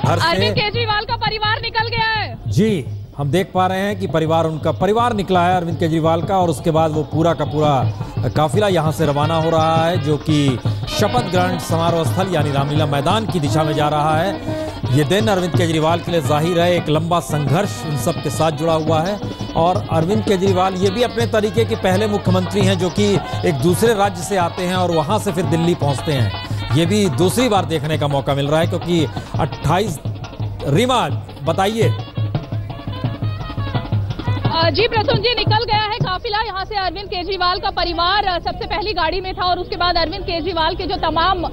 घर से अरविंद केजरीवाल का परिवार निकल गया है। जी, हम देख पा रहे हैं कि उनका परिवार निकला है अरविंद केजरीवाल का, और उसके बाद वो पूरा का पूरा काफिला यहां से रवाना हो रहा है, जो कि शपथ ग्रहण समारोह स्थल यानी रामलीला मैदान की दिशा में जा रहा है। ये दिन अरविंद केजरीवाल के लिए जाहिर है एक लंबा संघर्ष इन सब के साथ जुड़ा हुआ है, और अरविंद केजरीवाल ये भी अपने तरीके के पहले मुख्यमंत्री हैं जो कि एक दूसरे राज्य से आते हैं और वहां से फिर दिल्ली पहुंचते हैं। ये भी दूसरी बार देखने का मौका मिल रहा है, क्योंकि 28 रीमा बताइए। जी प्रसून जी, निकल गया है काफिला यहाँ से। अरविंद केजरीवाल का परिवार सबसे पहली गाड़ी में था, और उसके बाद अरविंद केजरीवाल के जो तमाम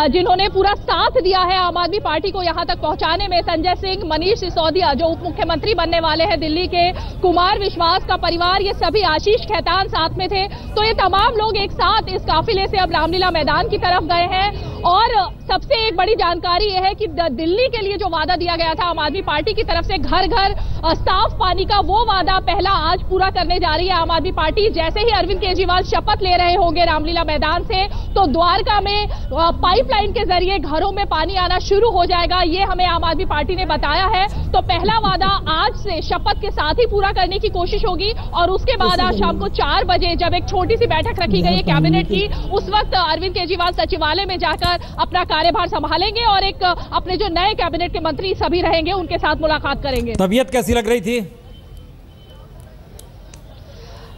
जिन्होंने पूरा साथ दिया है आम आदमी पार्टी को यहाँ तक पहुँचाने में, संजय सिंह, मनीष सिसोदिया जो उप मुख्यमंत्री बनने वाले हैं दिल्ली के, कुमार विश्वास का परिवार, ये सभी, आशीष खेतान साथ में थे। तो ये तमाम लोग एक साथ इस काफिले से अब रामलीला मैदान की तरफ गए हैं। और सबसे एक बड़ी जानकारी यह है कि दिल्ली के लिए जो वादा दिया गया था आम आदमी पार्टी की तरफ से, घर घर साफ पानी का, वो वादा पहला आज पूरा करने जा रही है आम आदमी पार्टी। जैसे ही अरविंद केजरीवाल शपथ ले रहे होंगे रामलीला मैदान से, तो द्वारका में पाइपलाइन के जरिए घरों में पानी आना शुरू हो जाएगा, ये हमें आम आदमी पार्टी ने बताया है। तो पहला वादा आज से शपथ के साथ ही पूरा करने की कोशिश होगी, और उसके बाद आज शाम को 4 बजे जब एक छोटी सी बैठक रखी गई है कैबिनेट की, उस वक्त अरविंद केजरीवाल सचिवालय में जाकर अपना कार्यभार संभालेंगे, और एक अपने जो नए कैबिनेट के मंत्री सभी रहेंगे उनके साथ मुलाकात करेंगे। तबीयत कैसी लग रही थी?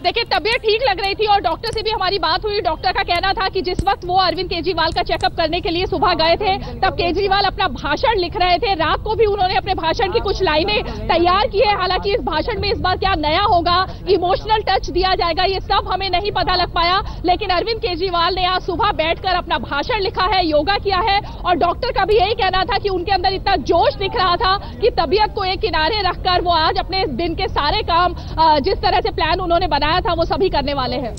देखिए, तबीयत ठीक लग रही थी, और डॉक्टर से भी हमारी बात हुई। डॉक्टर का कहना था कि जिस वक्त वो अरविंद केजरीवाल का चेकअप करने के लिए सुबह गए थे, तब केजरीवाल अपना भाषण लिख रहे थे। रात को भी उन्होंने अपने भाषण की कुछ लाइनें तैयार की है। हालांकि इस भाषण में इस बार क्या नया होगा, इमोशनल टच दिया जाएगा, ये सब हमें नहीं पता लग पाया। लेकिन अरविंद केजरीवाल ने आज सुबह बैठकर अपना भाषण लिखा है, योगा किया है, और डॉक्टर का भी यही कहना था कि उनके अंदर इतना जोश दिख रहा था कि तबीयत को एक किनारे रखकर वो आज अपने दिन के सारे काम जिस तरह से प्लान उन्होंने बनाया था वो सभी करने वाले हैं।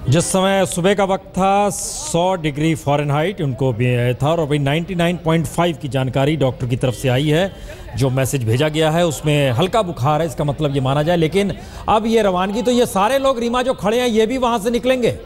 जिस समय सुबह का वक्त था 100 डिग्री फ़ारेनहाइट उनको भी था, और अभी 99.5 की जानकारी डॉक्टर की तरफ से आई है। जो मैसेज भेजा गया है उसमें हल्का बुखार है, इसका मतलब ये माना जाए। लेकिन अब ये रवानगी, तो ये सारे लोग रीमा जो खड़े हैं ये भी वहां से निकलेंगे?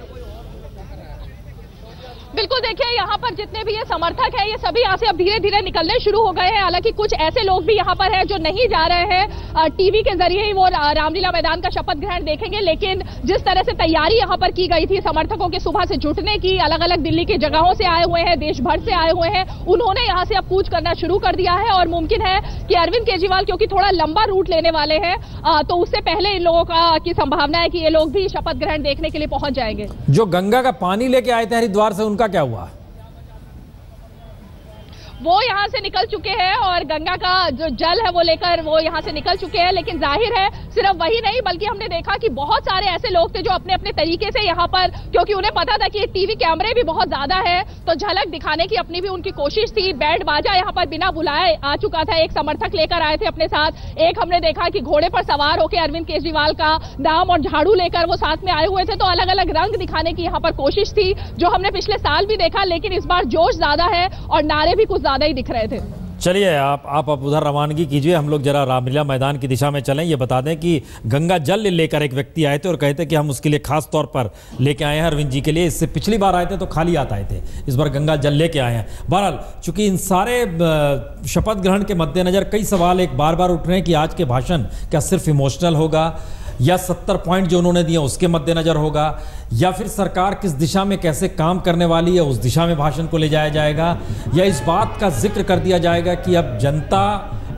बिल्कुल, देखिए यहाँ पर जितने भी ये समर्थक हैं, ये सभी यहाँ से अब धीरे धीरे निकलने शुरू हो गए हैं। हालांकि कुछ ऐसे लोग भी यहाँ पर हैं जो नहीं जा रहे हैं, टीवी के जरिए ही वो रामलीला मैदान का शपथ ग्रहण देखेंगे। लेकिन जिस तरह से तैयारी यहाँ पर की गई थी समर्थकों के सुबह से जुटने की, अलग अलग दिल्ली की जगहों से आए हुए हैं, देश भर से आए हुए हैं, उन्होंने यहाँ से अब कूच करना शुरू कर दिया है। और मुमकिन है कि अरविंद केजरीवाल क्योंकि थोड़ा लंबा रूट लेने वाले हैं, तो उससे पहले इन लोगों की संभावना है कि ये लोग भी शपथ ग्रहण देखने के लिए पहुंच जाएंगे। जो गंगा का पानी लेके आए थे हरिद्वार से, उनका क्या हुआ? वो यहाँ से निकल चुके हैं, और गंगा का जो जल है वो लेकर वो यहाँ से निकल चुके हैं। लेकिन जाहिर है सिर्फ वही नहीं, बल्कि हमने देखा कि बहुत सारे ऐसे लोग थे जो अपने अपने तरीके से यहाँ पर, क्योंकि उन्हें पता था कि टीवी कैमरे भी बहुत ज्यादा है, तो झलक दिखाने की अपनी भी उनकी कोशिश थी। बैंड बाजा यहाँ पर बिना बुलाए आ चुका था, एक समर्थक लेकर आए थे अपने साथ। एक हमने देखा कि घोड़े पर सवार होकर अरविंद केजरीवाल का नाम और झाड़ू लेकर वो साथ में आए हुए थे। तो अलग अलग रंग दिखाने की यहाँ पर कोशिश थी, जो हमने पिछले साल भी देखा। लेकिन इस बार जोश ज्यादा है और नारे भी कुछ ज्यादा ही दिख रहे थे। चलिए आप उधर रवानगी कीजिए, हम लोग जरा रामलीला मैदान की दिशा में चलें। ये बता दें कि गंगा जल लेकर एक व्यक्ति आए थे और कहते कि हम उसके लिए खास तौर पर लेके आए हैं अरविंद जी के लिए। इससे पिछली बार आए थे तो खाली हाथ आए थे, इस बार गंगा जल लेके आए हैं। बहरहाल चूंकि इन सारे शपथ ग्रहण के मद्देनजर कई सवाल एक बार बार उठ रहे हैं कि आज के भाषण क्या सिर्फ इमोशनल होगा, या 70 पॉइंट जो उन्होंने दिए उसके मद्देनजर होगा, या फिर सरकार किस दिशा में कैसे काम करने वाली है उस दिशा में भाषण को ले जाया जाएगा, या इस बात का जिक्र कर दिया जाएगा कि अब जनता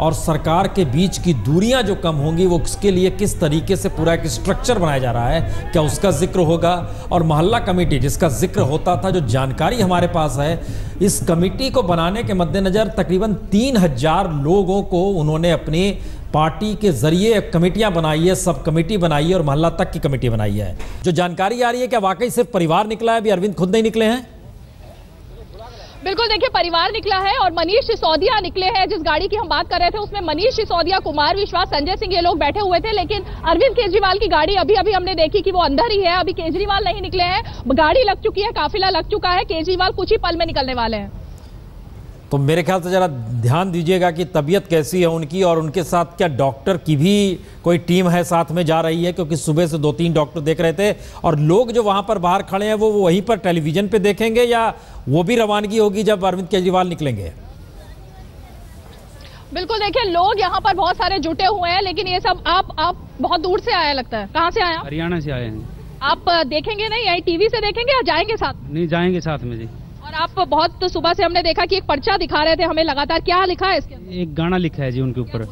और सरकार के बीच की दूरियां जो कम होंगी वो उसके लिए किस तरीके से पूरा एक स्ट्रक्चर बनाया जा रहा है, क्या उसका जिक्र होगा। और मोहल्ला कमेटी जिसका जिक्र होता था, जो जानकारी हमारे पास है, इस कमेटी को बनाने के मद्देनजर तकरीबन 3000 लोगों को उन्होंने अपनी पार्टी के जरिए कमेटियां बनाई है, सब कमेटी बनाई है और मोहल्ला तक की कमेटी बनाई है। जो जानकारी आ रही है, क्या वाकई सिर्फ परिवार निकला है, अभी अरविंद खुद नहीं निकले हैं? बिल्कुल, देखिए परिवार निकला है और मनीष सिसोदिया निकले हैं। जिस गाड़ी की हम बात कर रहे थे उसमें मनीष सिसोदिया, कुमार विश्वास, संजय सिंह ये लोग बैठे हुए थे। लेकिन अरविंद केजरीवाल की गाड़ी अभी अभी हमने देखी कि वो अंदर ही है, अभी केजरीवाल नहीं निकले हैं। गाड़ी लग चुकी है, काफिला लग चुका है, केजरीवाल कुछ ही पल में निकलने वाले हैं। तो मेरे ख्याल से जरा ध्यान दीजिएगा कि तबीयत कैसी है उनकी, और उनके साथ क्या डॉक्टर की भी कोई टीम है साथ में जा रही है, क्योंकि सुबह से 2-3 डॉक्टर देख रहे थे। और लोग जो वहां पर बाहर खड़े हैं वो वहीं पर टेलीविजन पे देखेंगे, या वो भी रवानगी होगी जब अरविंद केजरीवाल निकलेंगे? बिल्कुल, देखिए लोग यहाँ पर बहुत सारे जुटे हुए हैं, लेकिन ये सब आप बहुत दूर से आया लगता है। कहाँ से आए आप? हरियाणा से आए हैं। आप देखेंगे नहीं, यही टीवी से देखेंगे या जाएंगे साथ? नहीं, जाएंगे साथ में जी। और आप बहुत सुबह से हमने देखा कि एक पर्चा दिखा रहे थे हमें लगातार, क्या लिखा है इसके अंदर? एक गाना लिखा है जी उनके ऊपर,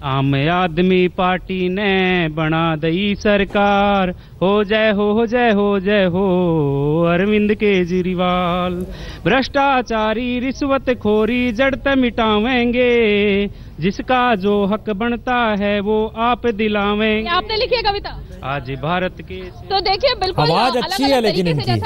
आम आदमी पार्टी ने बना दई सरकार, हो जय हो जय हो जय हो अरविंद केजरीवाल, भ्रष्टाचारी रिश्वत खोरी जड़ते मिटावेंगे, जिसका जो हक बनता है वो आप दिलावेंगे। आपने लिखी है कविता आज भारत के। तो देखिए बिल्कुल आवाज अच्छी है, लेकिन इनकी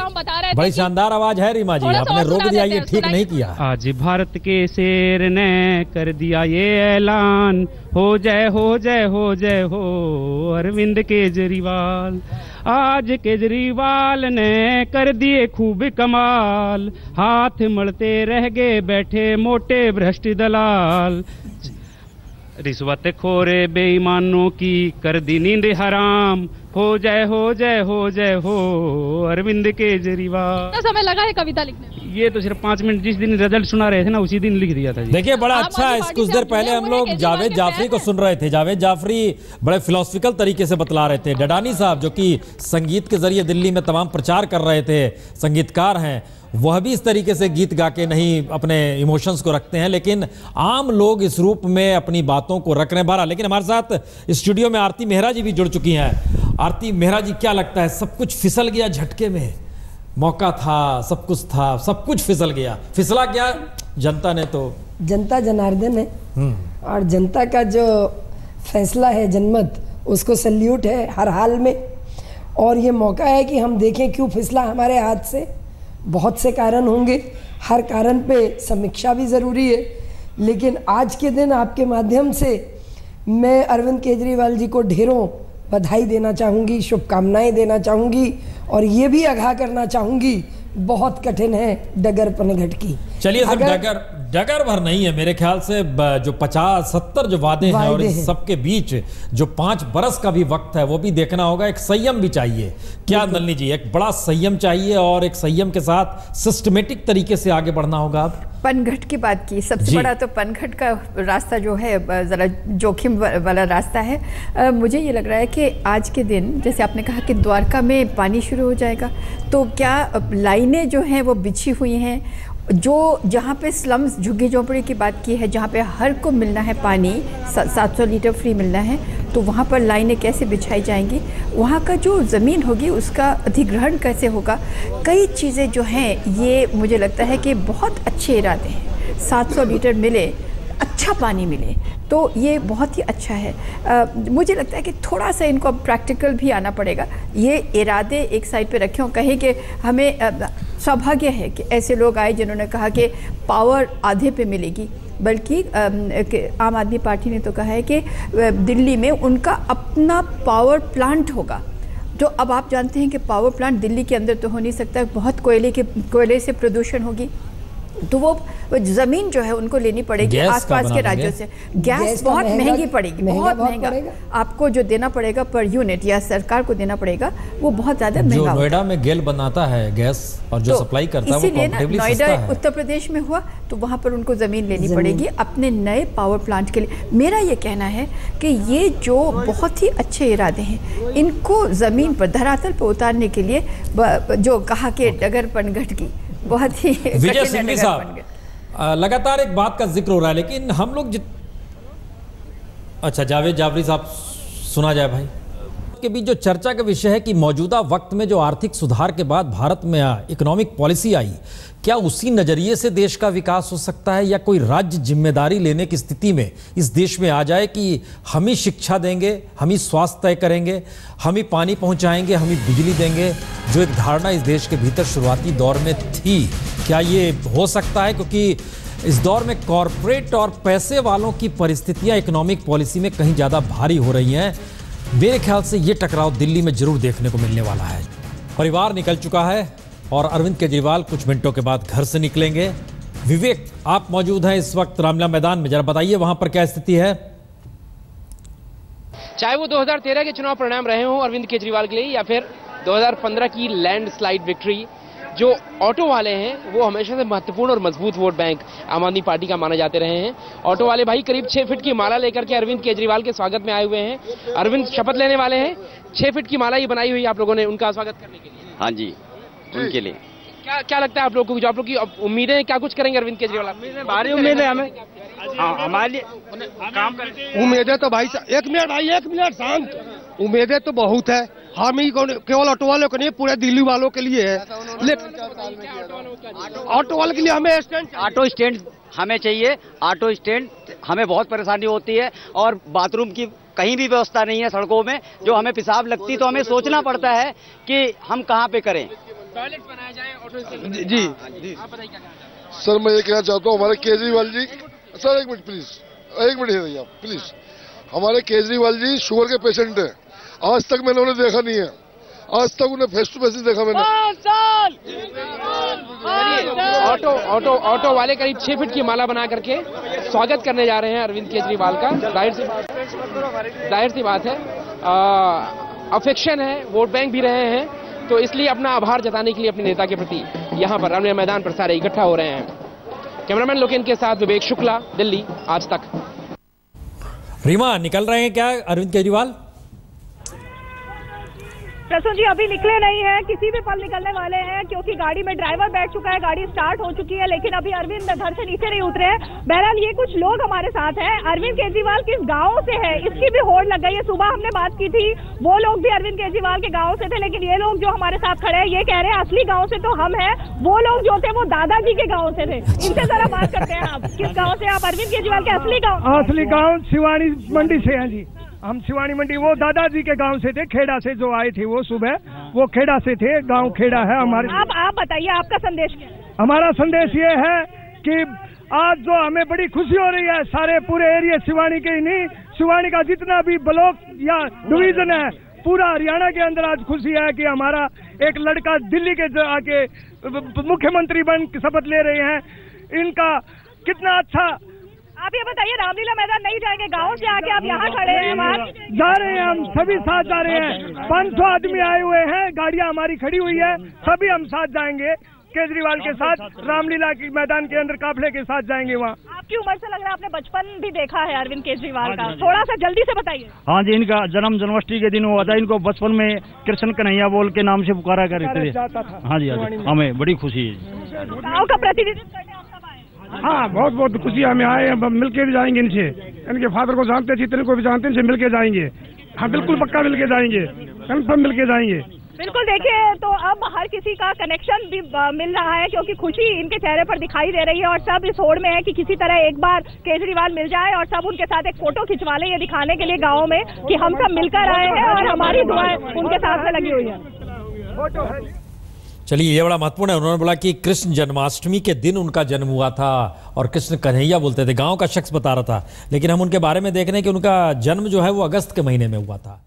बड़ी शानदार आवाज है। रीमा जी, आपने रोक दिया, ये ठीक नहीं किया। आज भारत के शेर ने कर दिया ये ऐलान, हो जय हो जय हो जय हो अरविंद केजरीवाल, आज केजरीवाल ने कर दिए खूब कमाल, हाथ मलते रह गए बैठे मोटे भ्रष्ट दलाल, रिश्वत खोरे बेईमानों की कर दी नींद हराम, हो जय हो जय हो जय हो अरविंद केजरीवाल। कितना समय लगा है कविता लिखने में? ये तो सिर्फ 5 मिनट, जिस दिन रिजल्ट सुना रहे थे ना उसी दिन लिख दिया था जी। देखिए बड़ा अच्छा है। कुछ देर पहले हम लोग जावेद जाफरी को सुन रहे थे। जावेद जाफरी बड़े फिलोसफिकल तरीके से बतला रहे थे। डडानी साहब जो कि संगीत के जरिए दिल्ली में तमाम प्रचार कर रहे थे, संगीतकार हैं, वह भी इस तरीके से गीत गा के नहीं अपने इमोशंस को रखते हैं, लेकिन आम लोग इस रूप में अपनी बातों को रख रहे हैं बाहर। लेकिन हमारे साथ स्टूडियो में आरती मेहरा जी भी जुड़ चुकी हैं। आरती मेहरा जी, क्या लगता है, सब कुछ फिसल गया झटके में? मौका था, सब कुछ था, सब कुछ फिसल गया। फिसला क्या? जनता ने तो, जनता जनार्दन है और जनता का जो फैसला है जनमत, उसको सल्यूट है हर हाल में। और ये मौका है कि हम देखें क्यों फिसला हमारे हाथ से। बहुत से कारण होंगे, हर कारण पे समीक्षा भी ज़रूरी है, लेकिन आज के दिन आपके माध्यम से मैं अरविंद केजरीवाल जी को ढेरों बधाई देना चाहूँगी, शुभकामनाएं देना चाहूँगी और ये भी आगाह करना चाहूँगी, बहुत कठिन है डगर पनघट की। चलिए सर, डगर भर नहीं है मेरे ख्याल से। जो 50-70 जो वादे हैं और इस सबके बीच जो 5 बरस का भी वक्त है वो भी देखना होगा। एक संयम भी चाहिए। क्या नलिनी जी, एक बड़ा संयम चाहिए और एक संयम के साथ सिस्टमेटिक तरीके से आगे बढ़ना होगा। अब पनघट की बात की, सबसे बड़ा तो पनघट का रास्ता जो है ज़रा जोखिम वाला रास्ता है। मुझे ये लग रहा है कि आज के दिन, जैसे आपने कहा कि द्वारका में पानी शुरू हो जाएगा, तो क्या लाइनें जो हैं वो बिछी हुई हैं, जो जहाँ पे स्लम्स झुग्गी झोंपड़ी की बात की है, जहाँ पे हर को मिलना है पानी, 700 लीटर फ्री मिलना है, तो वहाँ पर लाइनें कैसे बिछाई जाएंगी, वहाँ का जो ज़मीन होगी उसका अधिग्रहण कैसे होगा, कई चीज़ें जो हैं ये मुझे लगता है कि बहुत अच्छे इरादे हैं। 700 लीटर मिले, अच्छा पानी मिले, तो ये बहुत ही अच्छा है। मुझे लगता है कि थोड़ा सा इनको अब प्रैक्टिकल भी आना पड़ेगा। ये इरादे एक साइड पे रखें और कहें कि हमें सौभाग्य है कि ऐसे लोग आए जिन्होंने कहा कि पावर आधे पे मिलेगी, बल्कि आम आदमी पार्टी ने तो कहा है कि दिल्ली में उनका अपना पावर प्लांट होगा। जो अब आप जानते हैं कि पावर प्लांट दिल्ली के अंदर तो हो नहीं सकता, बहुत कोयले से प्रदूषण होगी, तो वो ज़मीन जो है उनको लेनी पड़ेगी आसपास के राज्यों से। गैस बहुत महंगी पड़ेगी, बहुत महंगा आपको जो देना पड़ेगा पर यूनिट, या सरकार को देना पड़ेगा, वो बहुत ज़्यादा महंगा। जो नोएडा में गेल बनाता है गैस और जो सप्लाई करता है वो कंपैरेटिवली सस्ता है। नोएडा उत्तर प्रदेश में हुआ तो वहाँ पर उनको ज़मीन लेनी पड़ेगी अपने नए पावर प्लांट के लिए। मेरा ये कहना है कि ये जो बहुत ही अच्छे इरादे हैं, इनको ज़मीन पर धरातल पर उतारने के लिए जो कहा कि डगर पनघट की बहुत ही विजय सिंह साहब, लगातार एक बात का जिक्र हो रहा है, लेकिन हम लोग अच्छा जावेद जाफरी साहब, सुना जाए भाई। के बीच जो चर्चा का विषय है कि मौजूदा वक्त में जो आर्थिक सुधार के बाद भारत में इकोनॉमिक पॉलिसी आई, क्या उसी नज़रिए से देश का विकास हो सकता है, या कोई राज्य जिम्मेदारी लेने की स्थिति में इस देश में आ जाए कि हम ही शिक्षा देंगे, हम ही स्वास्थ्य तय करेंगे, हम ही पानी पहुंचाएंगे, हम ही बिजली देंगे, जो एक धारणा इस देश के भीतर शुरुआती दौर में थी, क्या ये हो सकता है? क्योंकि इस दौर में कॉरपोरेट और पैसे वालों की परिस्थितियां इकोनॉमिक पॉलिसी में कहीं ज़्यादा भारी हो रही हैं। मेरे ख्याल से ये टकराव दिल्ली में जरूर देखने को मिलने वाला है। परिवार निकल चुका है और अरविंद केजरीवाल कुछ मिनटों के बाद घर से निकलेंगे। विवेक, आप मौजूद हैं इस वक्त रामलीला मैदान में, जरा बताइए वहां पर क्या स्थिति है? चाहे वो 2013 के चुनाव परिणाम रहे हों अरविंद केजरीवाल के लिए, या फिर 2015 की लैंडस्लाइड विक्ट्री, जो ऑटो वाले हैं वो हमेशा से महत्वपूर्ण और मजबूत वोट बैंक आम आदमी पार्टी का माने जाते रहे हैं। ऑटो वाले भाई करीब 6 फीट की माला लेकर के अरविंद केजरीवाल के स्वागत में आए हुए हैं। अरविंद शपथ लेने वाले हैं, 6 फीट की माला ही बनाई हुई आप लोगों ने उनका स्वागत करने के लिए। हाँ जी, उनके लिए क्या लगता है आप लोगों को, जो आप लोग की उम्मीदें हैं, क्या कुछ करेंगे अरविंद केजरीवाल? भारी उम्मीद है हमें, हमारे लिए काम करेंगे। उम्मीदें तो भाई, एक मिनट शांत। उम्मीदें तो बहुत है, हम ही केवल ऑटो वालों के नहीं, पूरे दिल्ली वालों के लिए है। ऑटो वाले के लिए हमें ऑटो स्टैंड हमें चाहिए। ऑटो स्टैंड हमें बहुत परेशानी होती है और बाथरूम की कहीं भी व्यवस्था नहीं है सड़कों में। जो हमें पेशाब लगती तो हमें सोचना पड़ता है कि हम कहाँ पे करें। टॉयलेट बनाया जाए ऑटो स्टैंड। जी आप बताइए क्या कहना चाहते हैं? सर मैं ये कहना चाहता हूँ हमारे केजरीवाल जी, सर एक मिनट प्लीज, एक मिनट है आप प्लीज। हमारे केजरीवाल जी शुगर के पेशेंट हैं, आज तक मैंने उन्हें देखा नहीं है, आज तक उन्हें फेस टू फेस देखा मैंने। ऑटो वाले करीब 6 फीट की माला बना करके स्वागत करने जा रहे हैं अरविंद केजरीवाल का। जाहिर सी बात है, अफेक्शन है, वोट बैंक भी रहे हैं, तो इसलिए अपना आभार जताने के लिए अपने नेता के प्रति यहाँ पर रामलीला मैदान पर सारे इकट्ठा हो रहे हैं। कैमरामैन लोकेन के साथ विवेक शुक्ला, दिल्ली आज तक। रीमा, निकल रहे हैं क्या अरविंद केजरीवाल? प्रसून जी अभी निकले नहीं है, किसी भी पल निकलने वाले हैं, क्योंकि गाड़ी में ड्राइवर बैठ चुका है, गाड़ी स्टार्ट हो चुकी है, लेकिन अभी अरविंद घर से नीचे नहीं उतरे हैं। बहरहाल ये कुछ लोग हमारे साथ हैं। अरविंद केजरीवाल किस गांव से है इसकी भी होड़ लग गई है। सुबह हमने बात की थी, वो लोग भी अरविंद केजरीवाल के गाँव से थे, लेकिन ये लोग जो हमारे साथ खड़े हैं ये कह रहे हैं असली गाँव से तो हम है, वो लोग जो थे वो दादाजी के गाँव से थे। इनसे जरा बात करते हैं। आप किस गाँव से? आप अरविंद केजरीवाल के असली गाँव? असली गाँव शिवानी मंडी से है जी। हम शिवानी मंडी, वो दादाजी के गांव से थे, खेड़ा से जो आए थे वो सुबह, वो खेड़ा से थे, गांव खेड़ा है हमारे। आप बताइए आपका संदेश क्या है? हमारा संदेश ये है कि आज जो हमें बड़ी खुशी हो रही है, सारे पूरे एरिया शिवानी के ही नहीं, शिवानी का जितना भी ब्लॉक या डिवीजन है, पूरा हरियाणा के अंदर आज खुशी है कि हमारा एक लड़का दिल्ली के आके मुख्यमंत्री बन शपथ ले रहे हैं। इनका कितना अच्छा। आप ये बताइए, रामलीला मैदान नहीं जाएंगे? गांव से आके आप यहाँ खड़े हैं? जा रहे हैं, हम सभी साथ जा रहे हैं। 500 आदमी आए हुए हैं, गाड़ियाँ हमारी खड़ी हुई है, सभी हम साथ जाएंगे केजरीवाल के साथ। रामलीला के मैदान के अंदर काफिले के साथ जाएंगे वहाँ। आपकी उम्र से लग रहा है आपने बचपन भी देखा है अरविंद केजरीवाल का, थोड़ा सा जल्दी से बताइए। हाँ जी, इनका जन्माष्टमी के दिन हुआ था। इनको बचपन में कृष्ण कन्हैया बोल के नाम से पुकारा करते थे। हाँ जी, हमें बड़ी खुशी है। गाँव का प्रतिनिधित्व करने आप कब आए? हाँ, बहुत बहुत खुशी, हमें आए, मिलके भी जाएंगे इनसे। इनके फादर को जानते, चित्र को भी जानते, इनसे मिलके जाएंगे। हाँ बिल्कुल पक्का मिलके जाएंगे, कन्फर्म मिलके जाएंगे। बिल्कुल। देखिए, तो अब हर किसी का कनेक्शन भी मिल रहा है, क्योंकि खुशी इनके चेहरे पर दिखाई दे रही है और सब इस होड़ में है कि किसी तरह एक बार केजरीवाल मिल जाए और सब उनके साथ एक फोटो खिंचवा ले, ये दिखाने के लिए गाँव में कि हम सब मिलकर आए हैं और हमारी दुआएं उनके साथ में लगी हुई है। चलिए, ये बड़ा महत्वपूर्ण है। उन्होंने बोला कि कृष्ण जन्माष्टमी के दिन उनका जन्म हुआ था और कृष्ण कन्हैया बोलते थे, गांव का शख्स बता रहा था, लेकिन हम उनके बारे में देख रहे हैं कि उनका जन्म जो है वो अगस्त के महीने में हुआ था।